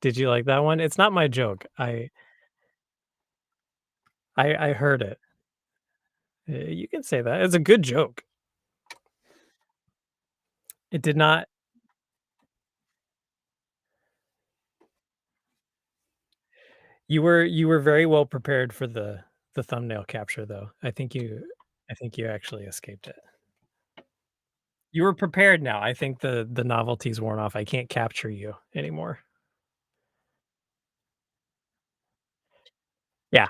Did you like that one? It's not my joke. I heard it. You can say that. It's a good joke. It did not you were very well prepared for the thumbnail capture, though. I think you actually escaped it. You were prepared now. I think the novelty's worn off. I can't capture you anymore. Yeah.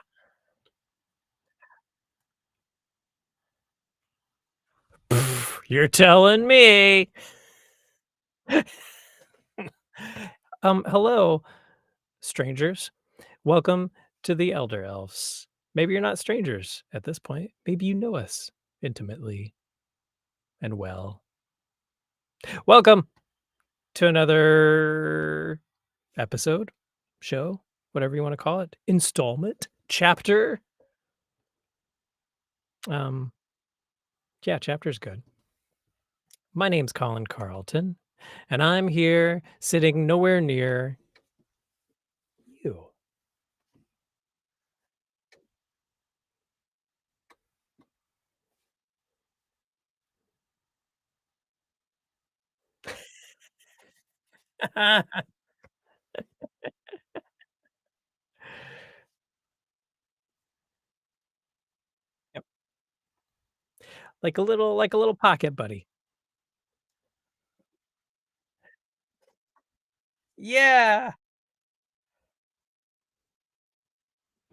You're telling me. Hello, strangers. Welcome to the Elder Elves. Maybe you're not strangers at this point. Maybe you know us intimately and well. Welcome to another episode, show, whatever you want to call it, installment, chapter. Um, yeah, chapter's good. My name's Colin Carlton, and I'm here sitting nowhere near you. Yep. Like a little pocket buddy. Yeah.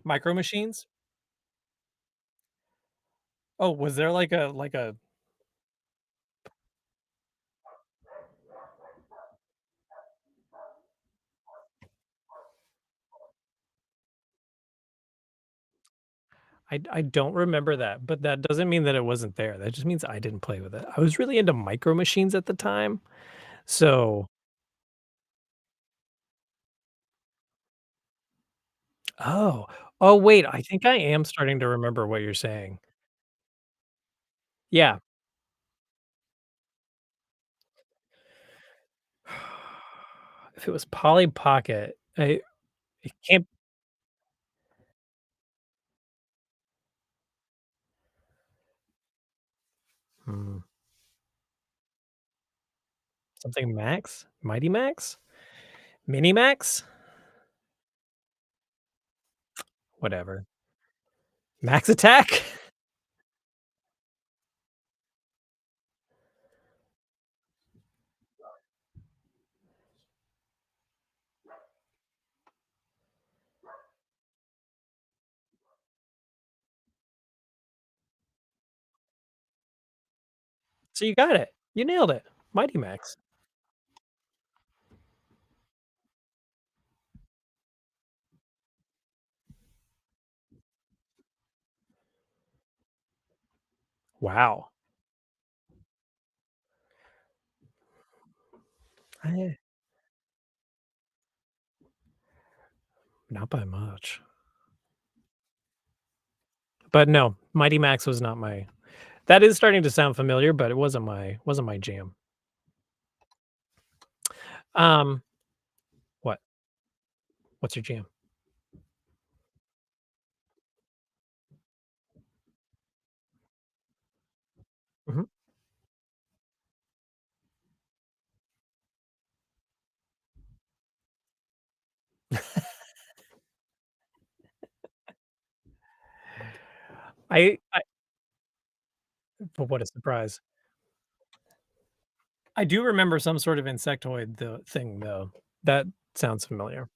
Micro Machines? Oh, was there like a I don't remember that, but that doesn't mean that it wasn't there. That just means I didn't play with it. I was really into Micro Machines at the time, so oh. Oh, wait, I think I am starting to remember what you're saying. Yeah. If it was Polly Pocket, I it can't hmm, something Max? Mighty Max? Mini Max? Whatever. Max Attack? So you got it. You nailed it. Mighty Max. Wow. I not by much. But no, Mighty Max was not my that is starting to sound familiar, but it wasn't my jam. Um, what? What's your jam? Mhm. I but what a surprise. I do remember some sort of insectoid thing though. That sounds familiar.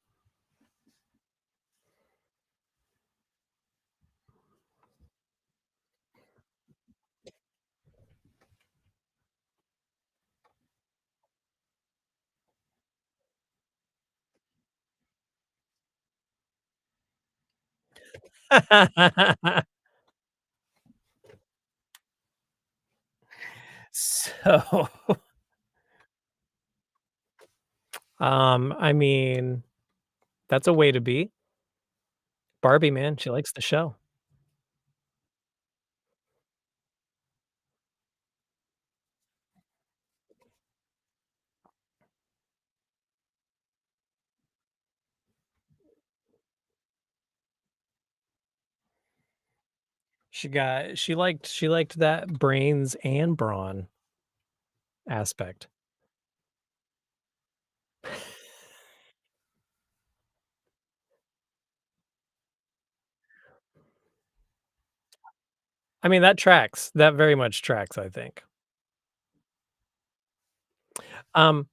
So, I mean, that's a way to be. Barbie, man, she likes the show. She liked that brains and brawn aspect. I mean, that tracks. That very much tracks, I think. Um,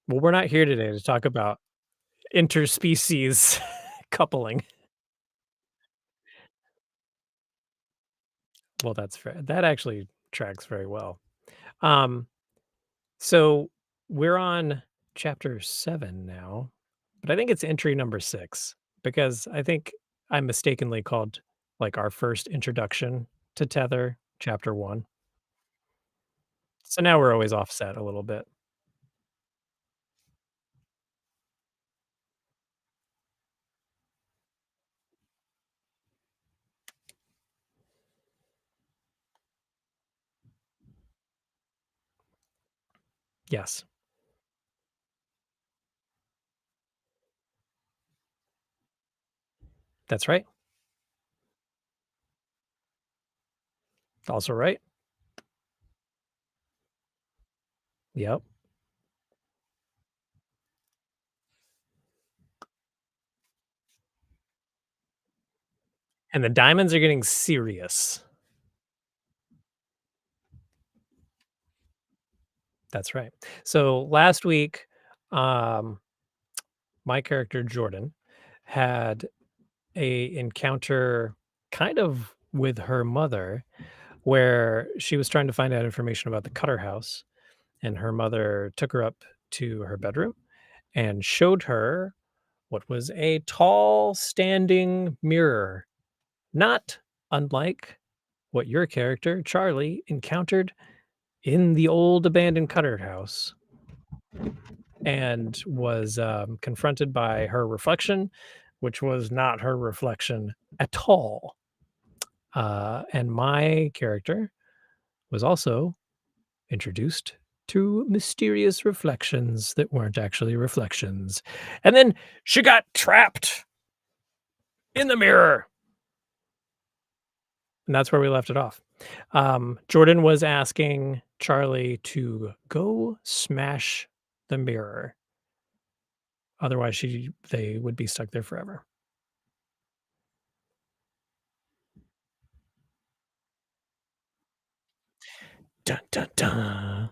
well, we're not here today to talk about interspecies coupling. Well, that's fair. That actually tracks very well. Um, so we're on chapter 7 now, but I think it's entry number 6 because I think I mistakenly called like our first introduction to Tether chapter 1. So now we're always offset a little bit. Yes, that's right. Also right. Yep. And the diamonds are getting serious. That's right. So last week, um, my character Jordan had a encounter kind of with her mother where she was trying to find out information about the Cutter house, and her mother took her up to her bedroom and showed her what was a tall standing mirror, not unlike what your character Charlie encountered in the old abandoned Cutter house, and was confronted by her reflection, which was not her reflection at all. And my character was also introduced to mysterious reflections that weren't actually reflections. And then she got trapped in the mirror. And that's where we left it off. Jordan was asking Charlie to go smash the mirror. Otherwise, they would be stuck there forever. Dun, dun, dun.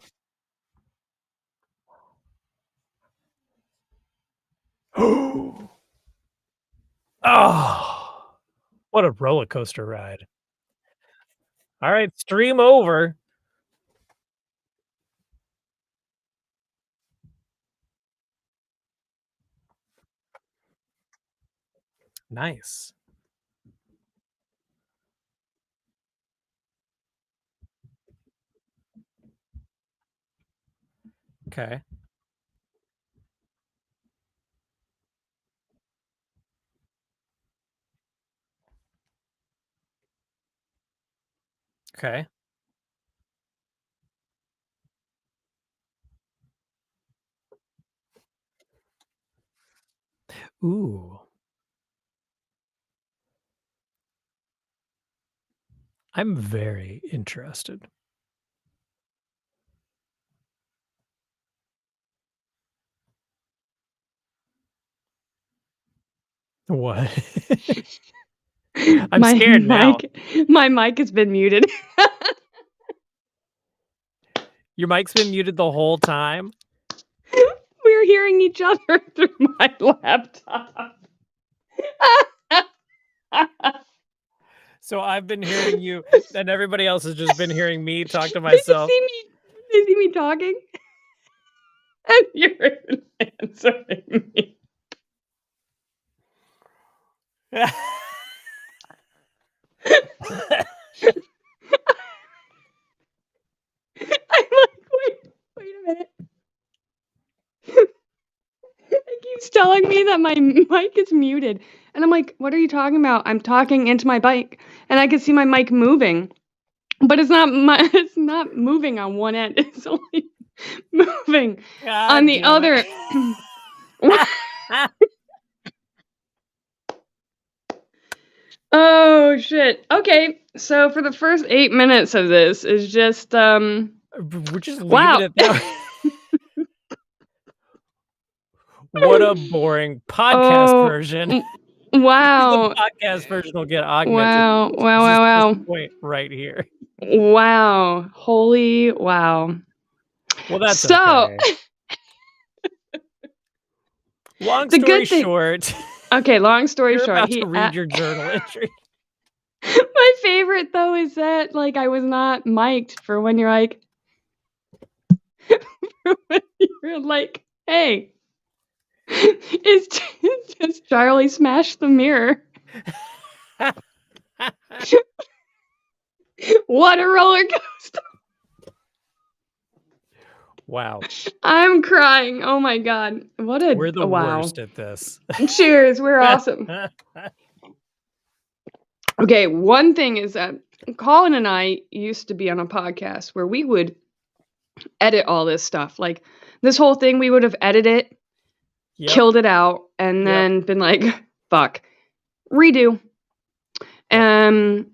Oh, what a roller coaster ride. All right, stream over. Nice. Okay. Okay. Ooh, I'm very interested. What? I'm My scared now. mic has been muted. Your mic's been muted the whole time? We're hearing each other through my laptop. So I've been hearing you, and everybody else has just been hearing me talk to Did you myself. see me? Did you see me talking? And you're answering me. I'm like, wait a minute. It keeps telling me that my mic is muted. And I'm like, what are you talking about? I'm talking into my mic and I can see my mic moving. But it's not moving on one end. It's only moving on God the damn other. it. Oh shit. Okay, so for the first 8 minutes of this is just, We're just leaving wow. it that way. What a boring podcast Oh, version. wow. The podcast version will get augmented. Wow, This wow, is just wow, this point right here. wow. Holy wow. Well, that's So, okay. Long the story good thing short, okay, long story you're short, about to read your journal entry. my favorite, though, is that, like, I was not mic'd for when you're like "Hey, is Charlie smashed the mirror?" What a roller coaster. Wow. I'm crying. Oh my god. What a We're the wow. worst at this. Cheers. We're awesome. Okay, one thing is that Colin and I used to be on a podcast where we would edit all this stuff. Like this whole thing, we would have edited it, killed it out, and then been like, fuck, redo. And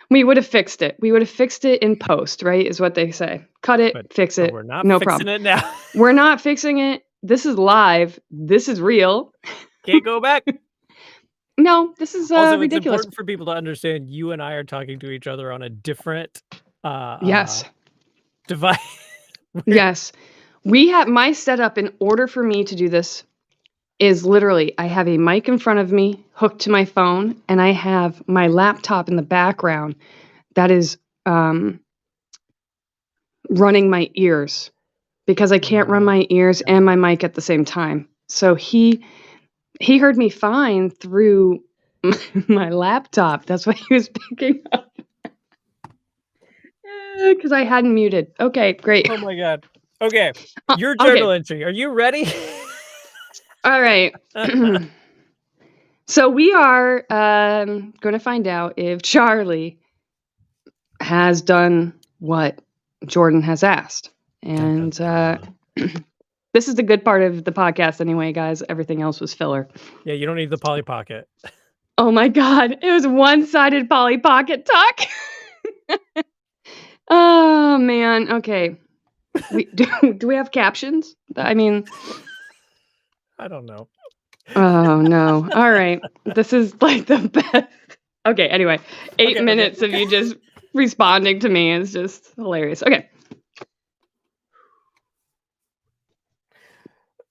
we would have fixed it. We would have fixed it in post, right? Is what they say. Cut it, fix it. We're not no fixing problem. it now. We're not fixing it. This is live. This is real. Can't go back. No, this is Also, ridiculous. it's important for people to understand you and I are talking to each other on a different yes. device. Yes. We have my setup in order for me to do this is literally I have a mic in front of me hooked to my phone, and I have my laptop in the background that is running my ears because I can't run my ears and my mic at the same time. So he heard me fine through my laptop. That's what he was picking up. Because I hadn't muted. Okay, great. Oh my god. Okay. Your journal entry. Are you ready? All right. So we are going to find out if Charlie has done what Jordan has asked. And this is the good part of the podcast anyway, guys. Everything else was filler. Yeah, you don't need the Polly Pocket. Oh my god. It was one-sided Polly Pocket talk. Oh, man. Okay. Do we have captions? I mean... I don't know. Oh, no. All right. This is like the best. Okay, anyway. 8 minutes of you just responding to me is just hilarious. Okay.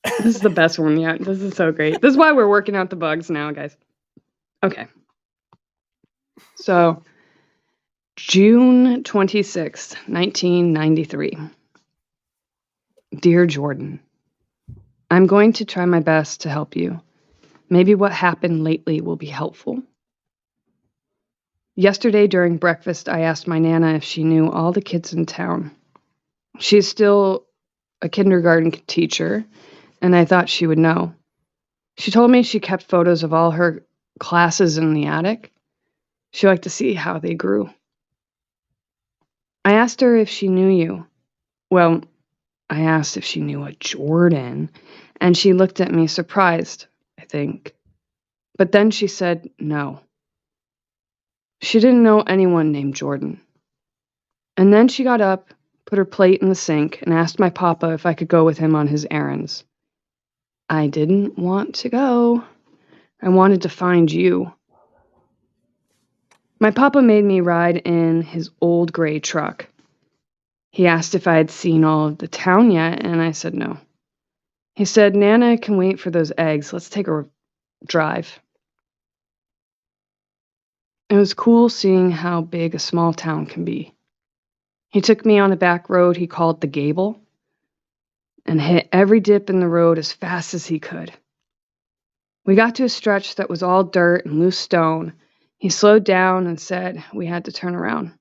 This is the best one yet. This is so great. This is why we're working out the bugs now, guys. Okay. So, June 26th, 1993. Dear Jordan, I'm going to try my best to help you. Maybe what happened lately will be helpful. Yesterday during breakfast, I asked my Nana if she knew all the kids in town. She's still a kindergarten teacher, and I thought she would know. She told me she kept photos of all her classes in the attic. She liked to see how they grew. I asked her if she knew you. Well, I asked if she knew a Jordan, and she looked at me surprised, I think. But then she said no. She didn't know anyone named Jordan. And then she got up, put her plate in the sink, and asked my papa if I could go with him on his errands. I didn't want to go. I wanted to find you. My papa made me ride in his old gray truck. He asked if I had seen all of the town yet, and I said no. He said, Nana can wait for those eggs. Let's take a drive. It was cool seeing how big a small town can be. He took me on a back road he called the Gable and hit every dip in the road as fast as he could. We got to a stretch that was all dirt and loose stone. He slowed down and said we had to turn around.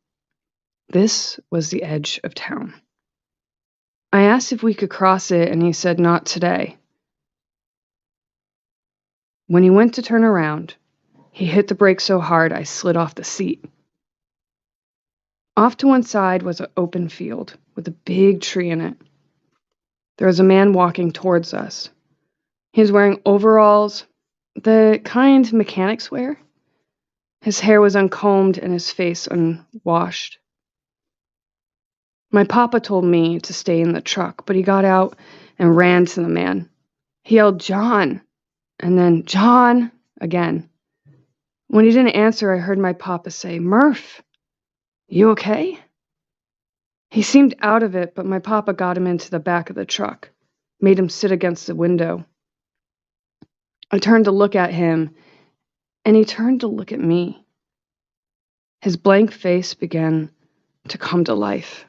This was the edge of town. I asked if we could cross it, and he said not today. When he went to turn around, he hit the brake so hard I slid off the seat. Off to one side was an open field with a big tree in it. There was a man walking towards us. He was wearing overalls, The kind mechanics wear. His hair was uncombed and his face unwashed. My papa told me to stay in the truck, but he got out and ran to the man. He yelled, "John," and then, "John," again. When he didn't answer, I heard my papa say, "Murph, you okay?" He seemed out of it, but my papa got him into the back of the truck, made him sit against the window. I turned to look at him, and he turned to look at me. His blank face began to come to life,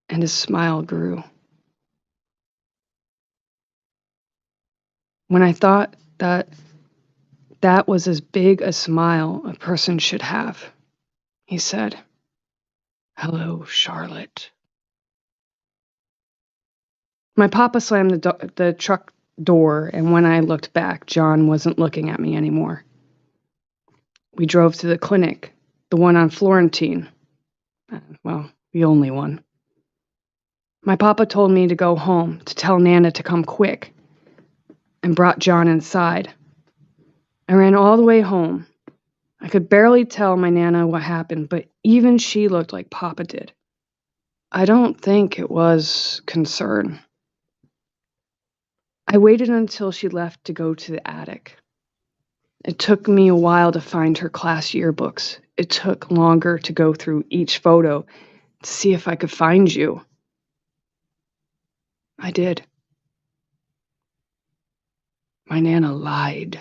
and his smile grew. When I thought that was as big a smile a person should have, he said, "Hello, Charlotte." My papa slammed the truck door, and when I looked back, John wasn't looking at me anymore. We drove to the clinic, the one on Florentine. Well, the only one. My papa told me to go home, to tell Nana to come quick, and brought John inside. I ran all the way home. I could barely tell my Nana what happened, but even she looked like Papa did. I don't think it was concern. I waited until she left to go to the attic. It took me a while to find her class yearbooks. It took longer to go through each photo to see if I could find you. I did. My Nana lied.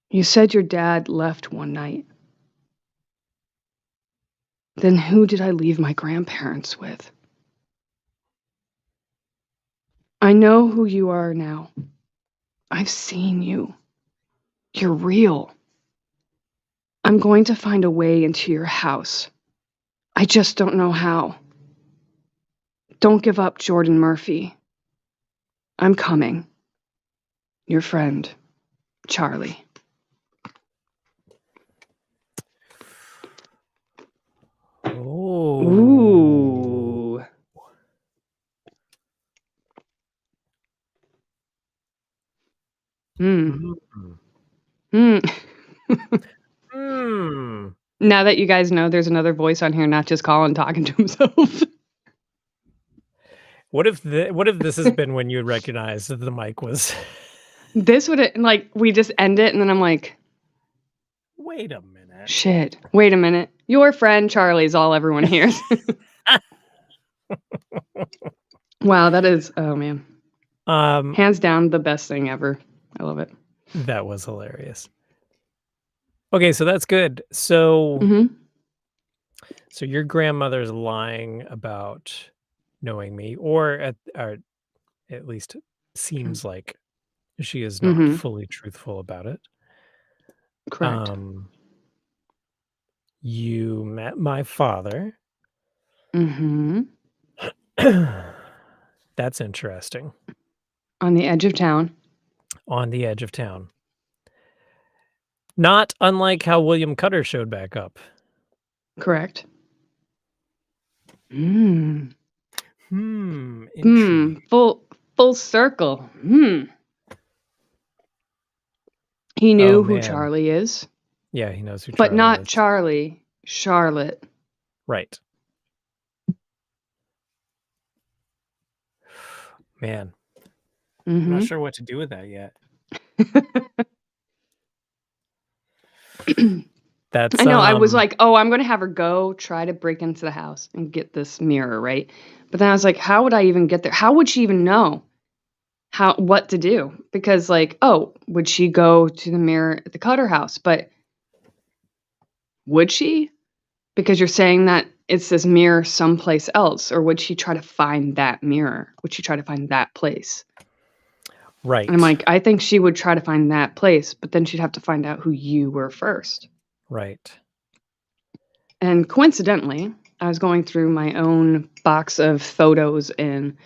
You said your dad left one night. Then who did I leave my grandparents with? I know who you are now. I've seen you. You're real. I'm going to find a way into your house. I just don't know how. Don't give up, Jordan Murphy. I'm coming. Your friend, Charlie. Oh. Ooh. Hmm. Hmm. Hmm. Now that you guys know there's another voice on here, not just Colin talking to himself. What if this has been when you recognized that the mic was This would, like, we just end it and then I'm like, wait a minute. shit. Wait a minute. Your friend Charlie's all everyone hears. Wow, that is, oh man. Hands down the best thing ever. I love it. That was hilarious. Okay, so that's good. So so your grandmother's lying about knowing me, or at least seems like she is not fully truthful about it. Correct. You met my father. That's interesting. On the edge of town. On the edge of town. Not unlike how William Cutter showed back up. Correct. Intrigue. Full circle. He knew who Charlie is. Yeah, he knows who Charlie is. But not Charlie, Charlotte. Right. Man. I'm not sure what to do with that yet. That's I know, I was like, oh, I'm gonna have her go try to break into the house and get this mirror, right? But then I was like, how would I even get there? How would she even know what to do? Because, like, oh, would she go to the mirror at the Cutter house? But would she? Because you're saying that it's this mirror someplace else, or would she try to find that mirror? Would she try to find that place? Right. And I'm like, I think she would try to find that place, but then she'd have to find out who you were first. Right. And coincidentally, I was going through my own box of photos and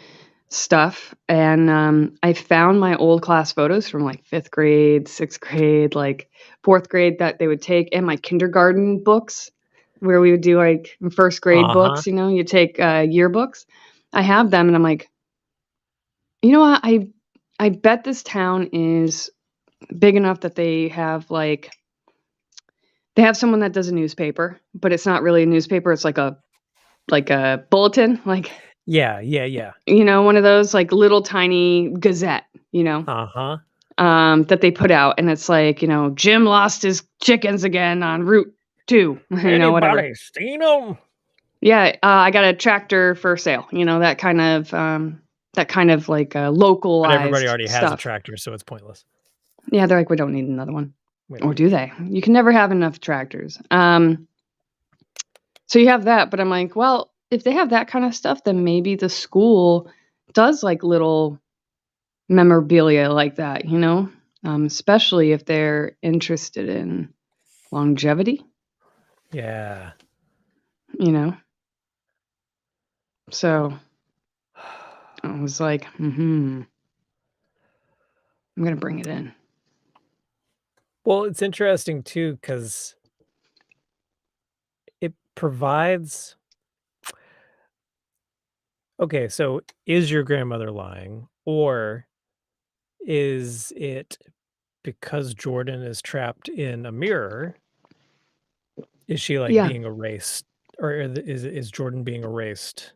stuff, and I found my old class photos from like 5th grade, 6th grade, like 4th grade that they would take, and my kindergarten books where we would do like 1st grade books, you take yearbooks. I have them, and I'm like, you know what? I bet this town is big enough that they have, like they have someone that does a newspaper, but it's not really a newspaper, it's like a bulletin, like, Yeah, yeah, yeah. one of those, like, little tiny gazette, Uh-huh. that they put out, and it's like, "Jim lost his chickens again on Route 2," whatever. Anybody seen them? Yeah, "I got a tractor for sale," that kind of, like, But everybody localized already has a stuff. tractor, so it's pointless. Yeah, they're like, "We don't need another one." We don't Or need do it. they? You can never have enough tractors. So you have that, but I'm like, well, if they have that kind of stuff, then maybe the school does like little memorabilia like that, especially if they're interested in longevity, Yeah. you know? So I was like, I'm going to bring it in. Well, it's interesting too because it provides okay, so is your grandmother lying, or is it because Jordan is trapped in a mirror, is she, like, Yeah. being erased, or is Jordan being erased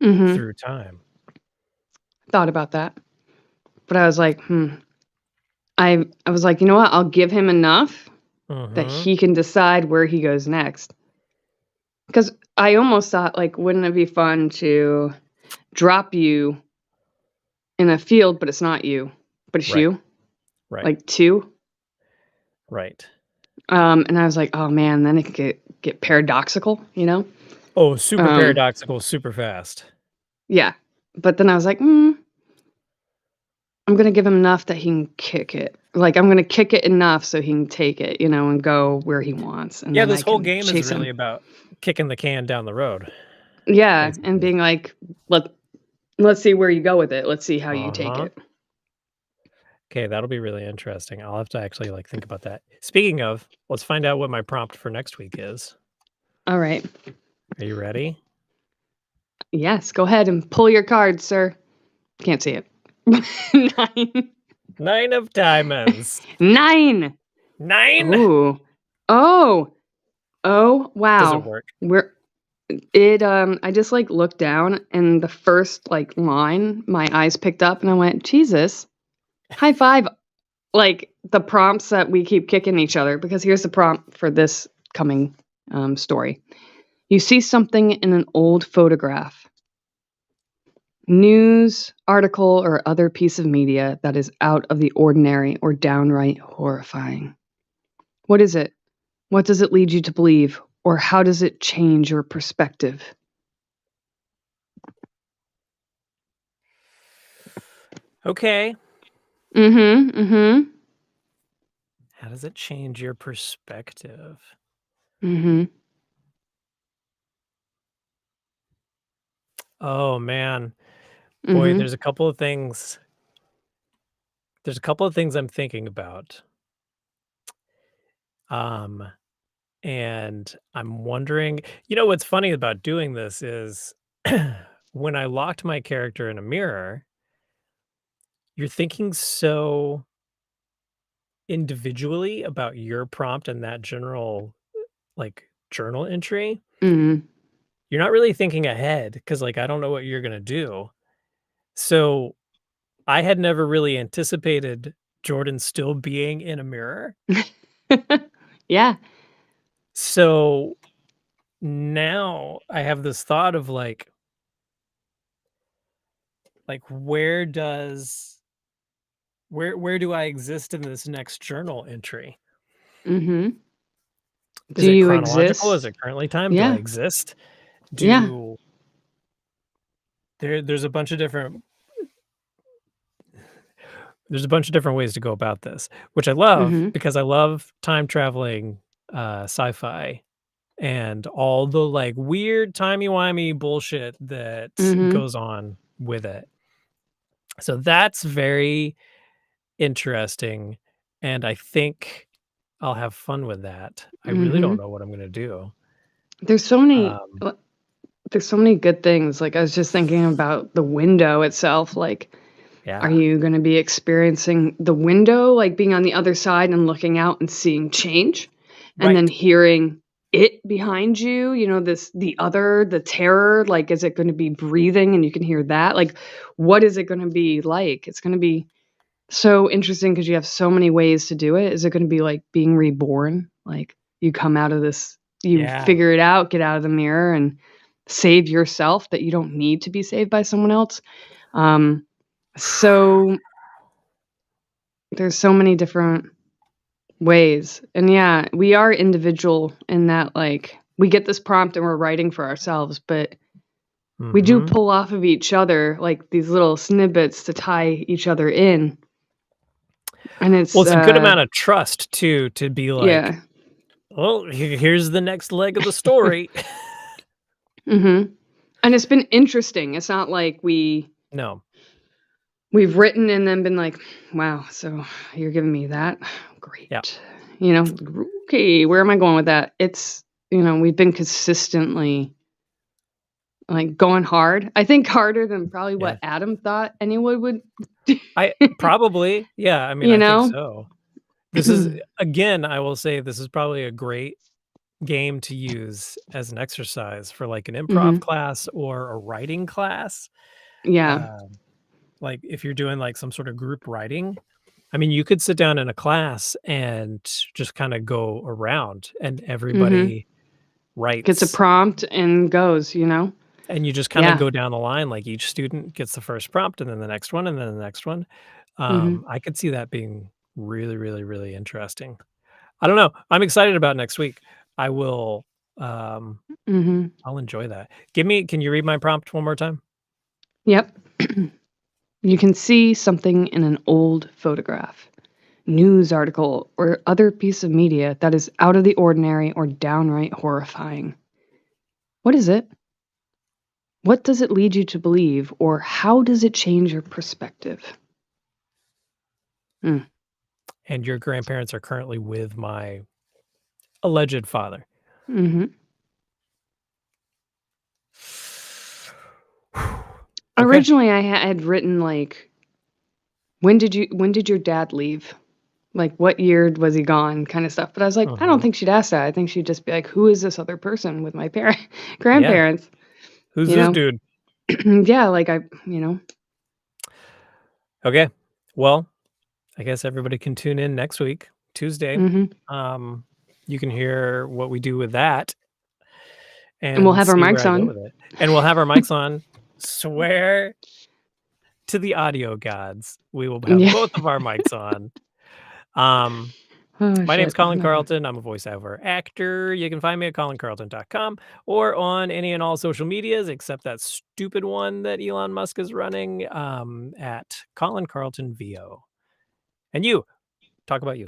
hmm through time? Thought about that. But I was like, I was like, you know what? I'll give him enough that Mhm. he can decide where he goes next. Because I almost thought, like, wouldn't it be fun to drop you in a field, but it's not you, but it's Right, you, right, like 2? right. And I was like, "Oh, man," then it could get paradoxical, Oh, super Um, paradoxical, super fast. yeah. But then I was like, I'm gonna give him enough that he can kick it. Like, I'm gonna kick it enough so he can take it, and go where he wants, and Yeah, then this I whole can game is chase really him." about kicking the can down the road, Yeah, and basically. being like, "Let let's see where you go with it. Let's see how you take Uh-huh. it." Okay, that'll be really interesting. I'll have to actually, like, think about that. Speaking of, let's find out what my prompt for next week is. Alright. Are you ready? Yes, go ahead and pull your card, sir. Can't see it. 9. 9 of diamonds. 9! 9? Ooh. Oh. Oh, Does it wow. work? I just, like, looked down and the first, like, line my eyes picked up and I went, "Jesus, high five." Like, the prompts that we keep kicking each other because here's the prompt for this coming, story. You see something in an old photograph, news, article, or other piece of media that is out of the ordinary or downright horrifying. What is it? What does it lead you to believe? Or how does it change your perspective? Okay. Mhm, mhm, How does it change your perspective? mhm, Oh, man. Boy, mhm, there's a couple of things I'm thinking about. Um, and I'm wondering, what's funny about doing this is when I locked my character in a mirror, you're thinking so individually about your prompt and that general, like, journal entry. mhm. You're not really thinking ahead because, like, I don't know what you're gonna do. So, I had never really anticipated Jordan still being in a mirror. Yeah. So, now I have this thought of, like, where do I exist in this next journal entry? Mhm. Is Do it you chronological? Is exist? it currently time? Do I Yeah, exist? yeah. Do there's a bunch of different There's a bunch of different ways to go about this, which I love Mhm, because I love time traveling, sci-fi and all the, like, weird timey-wimey bullshit that mhm, goes on with it. So that's very interesting, and I think I'll have fun with that. I really don't mhm. know what I'm gonna do. There's so many Um, there's so many good things, like, I was just thinking about the window itself, like, Are Yeah. you gonna be experiencing the window, like, being on the other side and looking out and seeing change? And then Right. hearing it behind you, the terror, like, is it gonna be breathing and you can hear that? Like, what is it gonna be like? It's gonna be so interesting because you have so many ways to do it. Is it gonna be like being reborn? Like, you come out of this you Yeah. figure it out, get out of the mirror, and save yourself that you don't need to be saved by someone else? Um, so there's so many different ways. And yeah, we are individual in that, like, we get this prompt and we're writing for ourselves, but we do Mhm. pull off of each other, like, these little snippets to tie each other in. And Well, it's, it's a good amount of trust too to be like, yeah. "Well, here's the next leg of the story." Mhm. And it's been interesting. It's not like No. we've written and then been like, "Wow, so you're giving me that? Yeah. Great." Okay, where am I going with that? We've been consistently, like, going hard. I think harder than probably Yeah. what Adam thought anyone would. I probably, yeah, I mean, You I think know? so. This is again, I will say this is probably a great game to use as an exercise for, like, an improv Mhm. class or a writing class. Yeah. Um, like, if you're doing, like, some sort of group writing, I mean, you could sit down in a class and just kinda go around and Mhm. everybody Gets a writes, prompt and goes, you know? and you just kinda Yeah. go down the line, like, each student gets the first prompt and then the next one and then the next one. Mhm. I could see that being really, really, really interesting. I don't know. I'm excited about next week. I will, um, Mhm. I'll enjoy that. Can you read my prompt one more time? Yep. You can see something in an old photograph, news article, or other piece of media that is out of the ordinary or downright horrifying. What is it? What does it lead you to believe, or how does it change your perspective? Mm. And your grandparents are currently with my alleged father. Mhm. Okay. Originally, I had written, like, when did your dad leave? Like, what year was he gone, kinda stuff, but I was like, I don't Mhm. think she'd ask that. I think she'd just be like, "Who is this other person with my parent Yeah. grandparents?" Who's You this know? dude? Yeah, like, you know? Okay. Well, I guess everybody can tune in next week, Tuesday. Mhm. Um, you can hear what we do with that And we'll and have our see where mics I go on. with it. And we'll have our mics on. Swear to the audio gods, we will have Yeah. both of our mics on. Um, Oh, my name's shit. Colin Carlton. I'm a voiceover actor. You can find me at colincarlton.com or on any and all social medias except that stupid one that Elon Musk is running, at Colin Carlton VO. And you, talk about you.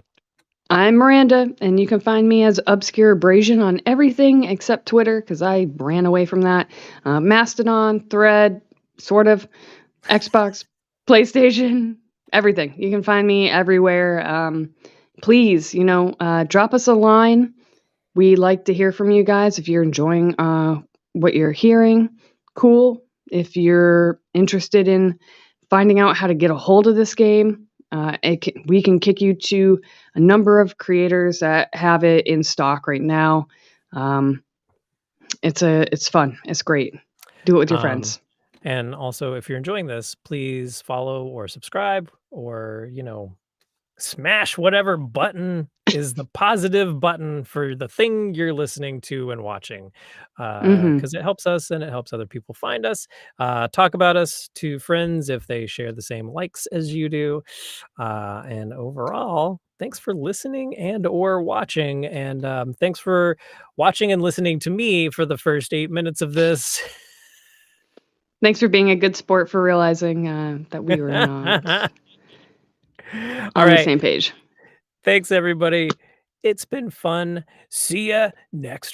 I'm Miranda, and you can find me as Obscure Abrasion on everything except Twitter, because I ran away from that. Mastodon, Thread, sort of, Xbox, PlayStation, everything. You can find me everywhere. Please, drop us a line. We like to hear from you guys. If you're enjoying what you're hearing, cool. If you're interested in finding out how to get a hold of this game, we can kick you to a number of creators that have it in stock right now. Um, it's fun. It's great. Do it with your Um, friends. and also, if you're enjoying this, please follow or subscribe or, smash whatever button is the positive button for the thing you're listening to and watching, Hmm. because it helps us and it helps other people find us. Talk about us to friends if they share the same likes as you do. And overall, thanks for listening and or watching. And thanks for watching and listening to me for the first 8 minutes of this. Thanks for being a good sport for realizing that we were not All on the right. same page. Thanks, everybody. It's been fun. See ya next